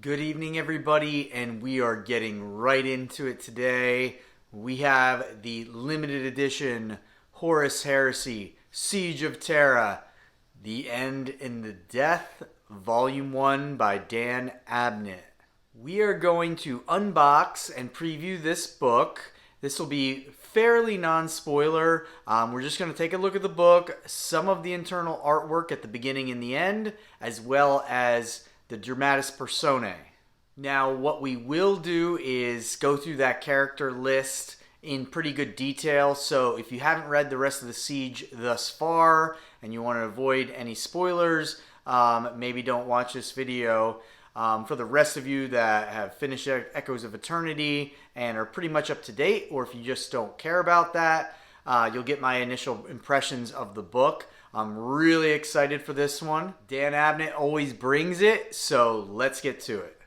Good evening, everybody, and we are getting right into it today. We have the limited edition Horus Heresy, Siege of Terra, The End in the Death, Volume 1 by Dan Abnett. We are going to unbox and preview this book. This will be fairly non-spoiler. We're just going to take a look at the book, some of the internal artwork at the beginning and the end, as well as the Dramatis Personae. Now, what we will do is go through that character list in pretty good detail. So if you haven't read the rest of the Siege thus far and you want to avoid any spoilers, maybe don't watch this video. For the rest of you that have finished Echoes of Eternity and are pretty much up to date, or if you just don't care about that, you'll get my initial impressions of the book. I'm really excited for this one. Dan Abnett always brings it, so let's get to it.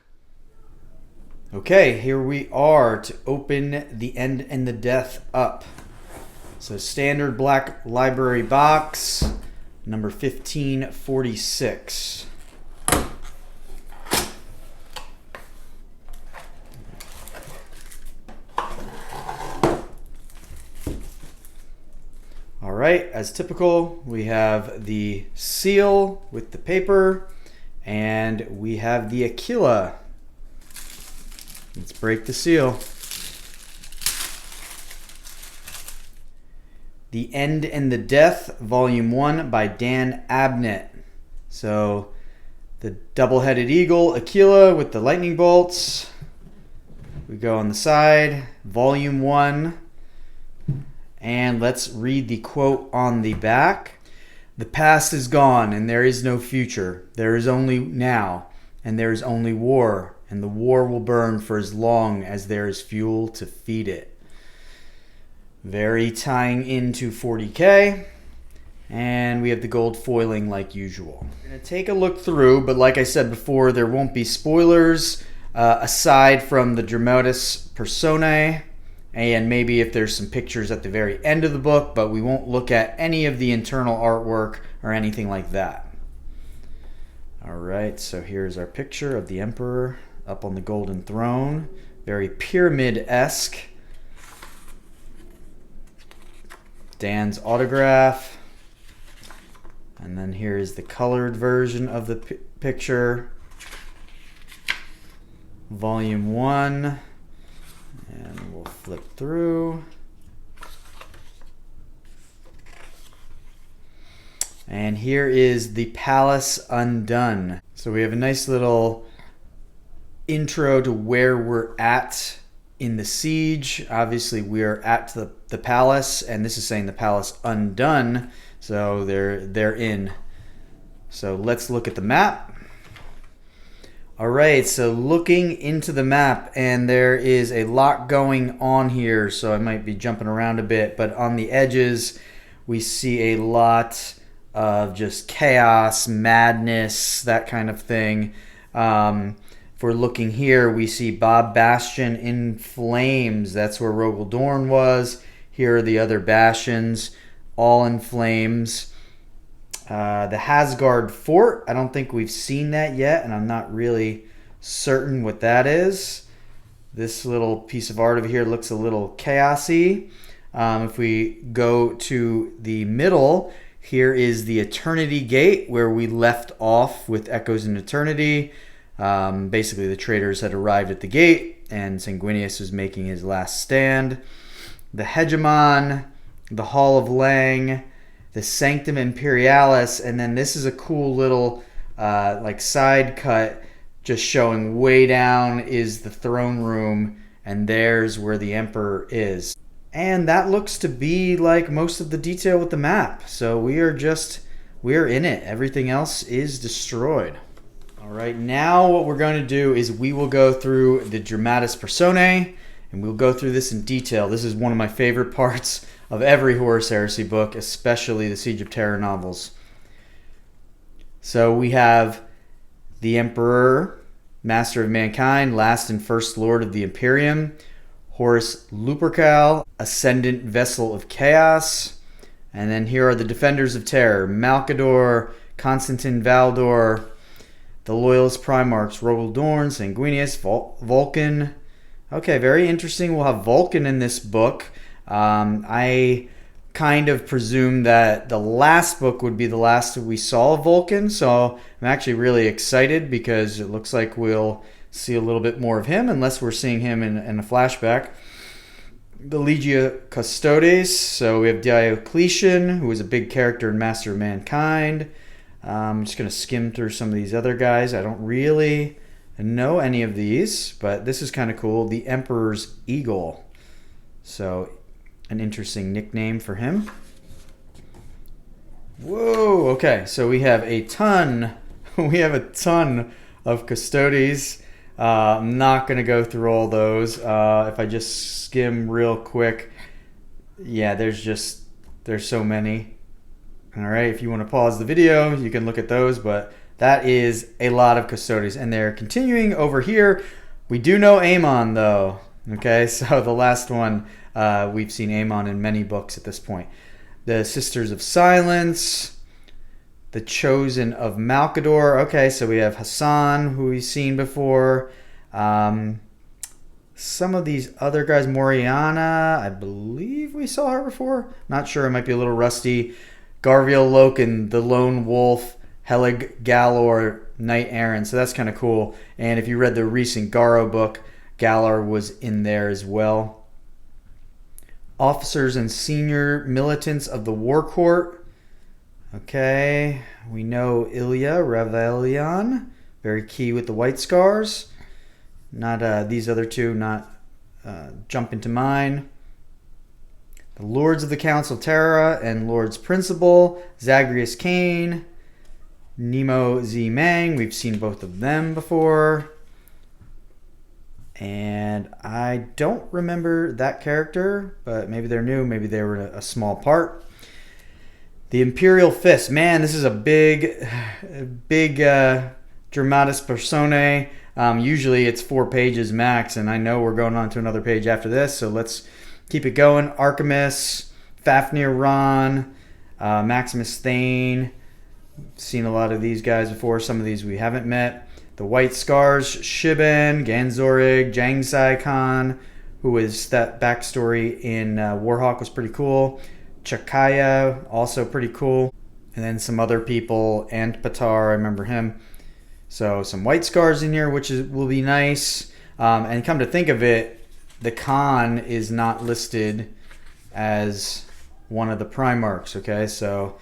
Okay, here we are to open The End and the Death up. So standard black library box, number 1546. Alright, as typical, we have the seal with the paper, and we have the Aquila. Let's break the seal. The End and the Death, Volume 1 by Dan Abnett. So, the double-headed eagle, Aquila, with the lightning bolts. We go on the side, Volume 1. And let's read the quote on the back. The past is gone, and there is no future. There is only now, and there is only war, and the war will burn for as long as there is fuel to feed it. Very tying into 40K. And we have the gold foiling like usual. We're going to take a look through, but like I said before, there won't be spoilers aside from the Dramatis Personae. And maybe if there's some pictures at the very end of the book, but we won't look at any of the internal artwork or anything like that. Alright, so here's our picture of the Emperor up on the golden throne. Very pyramid-esque. Dan's autograph. And then here is the colored version of the picture. Volume 1. And we'll flip through. And here is the Palace Undone. So we have a nice little intro to where we're at in the siege. Obviously we're at the palace, and this is saying the Palace Undone. So they're in. So let's look at the map. Alright, so looking into the map, and there is a lot going on here, so I might be jumping around a bit, but on the edges we see a lot of just chaos, madness, that kind of thing. If we're looking here, we see Bob Bastion in flames. That's where Rogel Dorn was. Here are the other bastions, all in flames. The Hasgard Fort, I don't think we've seen that yet, and I'm not really certain what that is. This little piece of art over here looks a little chaosy. If we go to the middle, here is the Eternity Gate, where we left off with Echoes in Eternity. Basically, the traitors had arrived at the gate, and Sanguinius was making his last stand. The Hegemon, the Hall of Lang, the Sanctum Imperialis, and then this is a cool little like side cut just showing way down is the throne room, and there's where the Emperor is. And that looks to be like most of the detail with the map. So we're in it. Everything else is destroyed. Alright, now what we're going to do is we will go through the Dramatis Personae, and we'll go through this in detail. This is one of my favorite parts of every Horus Heresy book, especially the Siege of Terra novels. So we have the Emperor, Master of Mankind, last and first Lord of the Imperium, Horus Lupercal, Ascendant Vessel of Chaos, and then here are the Defenders of Terror, Malkador, Constantine Valdor, The Loyalist Primarchs, Rogaldorn, Sanguinius, Vulcan. Okay, very interesting. We'll have Vulcan in this book. I kind of presume that the last book would be the last we saw of Vulcan, so I'm actually really excited because it looks like we'll see a little bit more of him, unless we're seeing him in a flashback. The Legia Custodes, so we have Diocletian, who was a big character in Master of Mankind. I'm just going to skim through some of these other guys. I don't really know any of these, but this is kind of cool. The Emperor's Eagle. So, an interesting nickname for him. Whoa, okay, so we have a ton of Custodes. I'm not going to go through all those. If I just skim real quick, yeah, there's so many. All right, if you want to pause the video, you can look at those, but that is a lot of Custodes. And they're continuing over here. We do know Amon, though. Okay, so the last one, we've seen Amon in many books at this point. The Sisters of Silence, the Chosen of Malkador. Okay, so we have Hassan, who we've seen before. Some of these other guys, Moriana, I believe we saw her before. Not sure, it might be a little rusty. Garviel Loken, the Lone Wolf, Helig Galor, Knight Errant. So that's kind of cool. And if you read the recent Garo book, Galar was in there as well. Officers and senior militants of the War Court. Okay, we know Ilya Ravelion, very key with the White Scars. Not these other two, not jump into mine. The Lords of the Council of Terra and Lords Principal, Zagreus Kane, Nemo Z Mang. We've seen both of them before. And I don't remember that character, but maybe they're new, maybe they were a small part. The Imperial Fist. Man, this is a big Dramatis Personae. Usually it's 4 pages max, and I know we're going on to another page after this, so let's keep it going. Archimus, Fafnir Ron, Maximus Thane. Seen a lot of these guys before. Some of these we haven't met. The White Scars, Shiban, Ganzorig, Jangsai Khan, who is that backstory in Warhawk was pretty cool. Chakaya, also pretty cool. And then some other people, Antpatar, I remember him. So some White Scars in here, which will be nice. And come to think of it, the Khan is not listed as one of the Primarchs, okay? So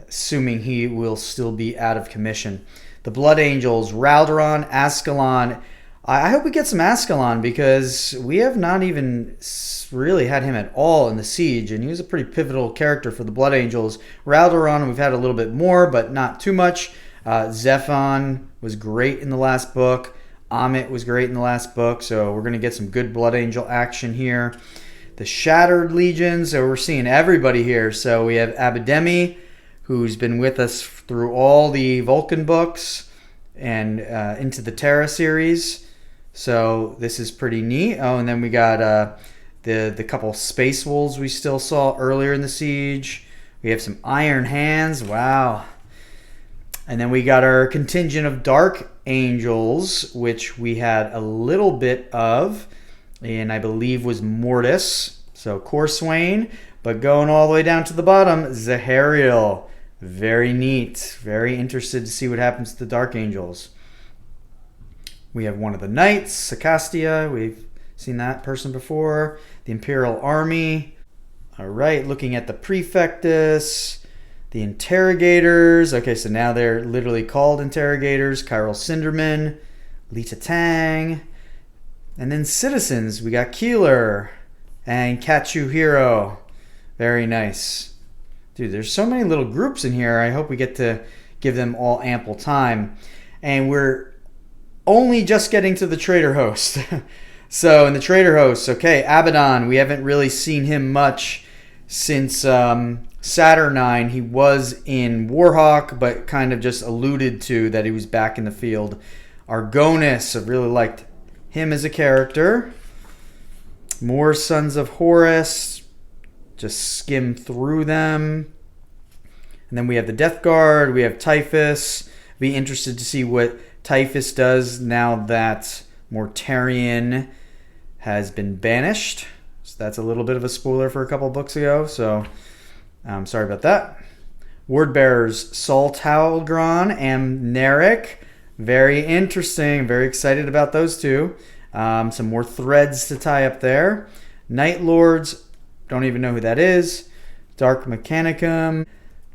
assuming he will still be out of commission. The Blood Angels, Raldoron, Ascalon. I hope we get some Ascalon because we have not even really had him at all in the Siege, and he was a pretty pivotal character for the Blood Angels. Raldoron, we've had a little bit more, but not too much. Zephon was great in the last book. Amit was great in the last book, so we're going to get some good Blood Angel action here. The Shattered Legion, so we're seeing everybody here. So we have Abademi, who's been with us through all the Vulcan books and into the Terra series. So this is pretty neat. Oh, and then we got the couple Space Wolves we still saw earlier in the Siege. We have some Iron Hands. Wow. And then we got our contingent of Dark Angels, which we had a little bit of, and I believe was Mortis. So Corswain, but going all the way down to the bottom, Zahariel. Very neat. Very interested to see what happens to the Dark Angels. We have one of the Knights, Sakastia. We've seen that person before. The Imperial Army. All right, looking at the Prefectus. The Interrogators. Okay, so now they're literally called Interrogators. Chiral Cinderman. Lita Tang. And then Citizens. We got Keeler and Katsuhiro. Very nice. Dude, there's so many little groups in here. I hope we get to give them all ample time. And we're only just getting to the Trader Host. So in the Trader Host, okay, Abaddon. We haven't really seen him much since Saturnine. He was in Warhawk, but kind of just alluded to that he was back in the field. Argonis, I really liked him as a character. More Sons of Horus. Just skim through them. And then we have the Death Guard. We have Typhus. Be interested to see what Typhus does now that Mortarion has been banished. So that's a little bit of a spoiler for a couple books ago, so I'm sorry about that. Wordbearers Saul Talgron and Narek. Very interesting. Very excited about those two. Some more threads to tie up there. Night Lords. Don't even know who that is. Dark Mechanicum.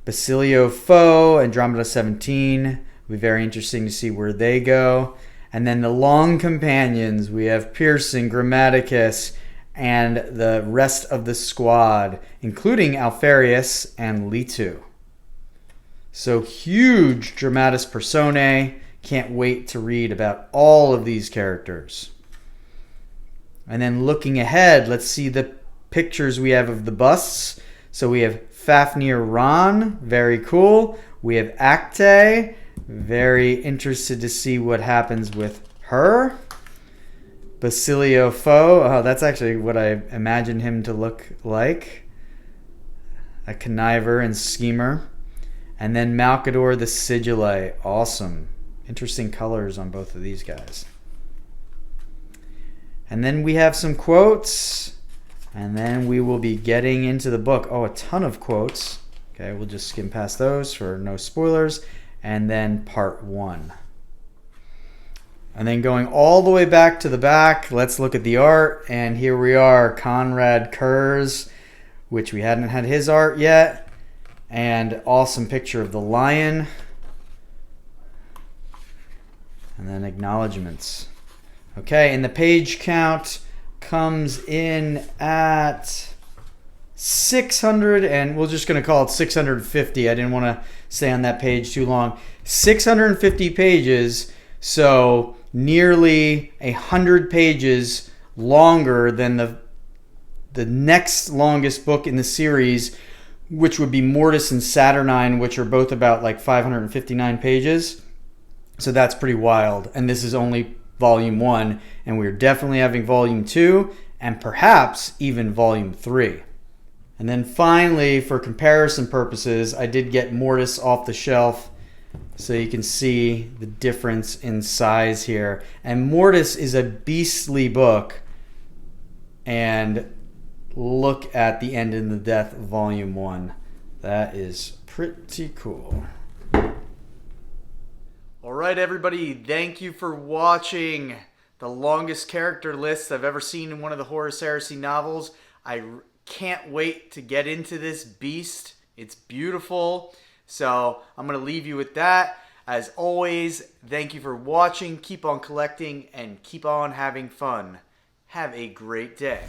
Basilio Foe. Andromeda 17. It'll be very interesting to see where they go. And then the Long Companions. We have Pearson, Grammaticus, and the rest of the squad, including Alfarius and Litu. So huge Dramatis Personae. Can't wait to read about all of these characters. And then looking ahead, let's see the pictures we have of the busts. So we have Fafnir Ron, very cool. We have Acte, very interested to see what happens with her. Basilio Foe, oh, that's actually what I imagined him to look like. A conniver and schemer. And then Malkador the Sigillite, awesome. Interesting colors on both of these guys. And then we have some quotes. And then we will be getting into the book. Oh, a ton of quotes. Okay, we'll just skim past those for no spoilers. And then part 1. And then going all the way back to the back, let's look at the art. And here we are, Conrad Kurz, which we hadn't had his art yet. And awesome picture of the lion. And then acknowledgements. Okay, and the page count comes in at 600, and we're just going to call it 650. I didn't want to stay on that page too long. 650 pages, so nearly 100 pages longer than the next longest book in the series, which would be Mortis and Saturnine, which are both about like 559 pages. So that's pretty wild. And this is only volume 1, and we're definitely having volume 2 and perhaps even volume 3. And then finally, for comparison purposes, I did get Mortis off the shelf so you can see the difference in size here. And Mortis is a beastly book. And look at the End in the Death volume 1. That is pretty cool. All right, everybody, thank you for watching the longest character list I've ever seen in one of the Horus Heresy novels. I can't wait to get into this beast. It's beautiful. So I'm going to leave you with that. As always, thank you for watching. Keep on collecting and keep on having fun. Have a great day.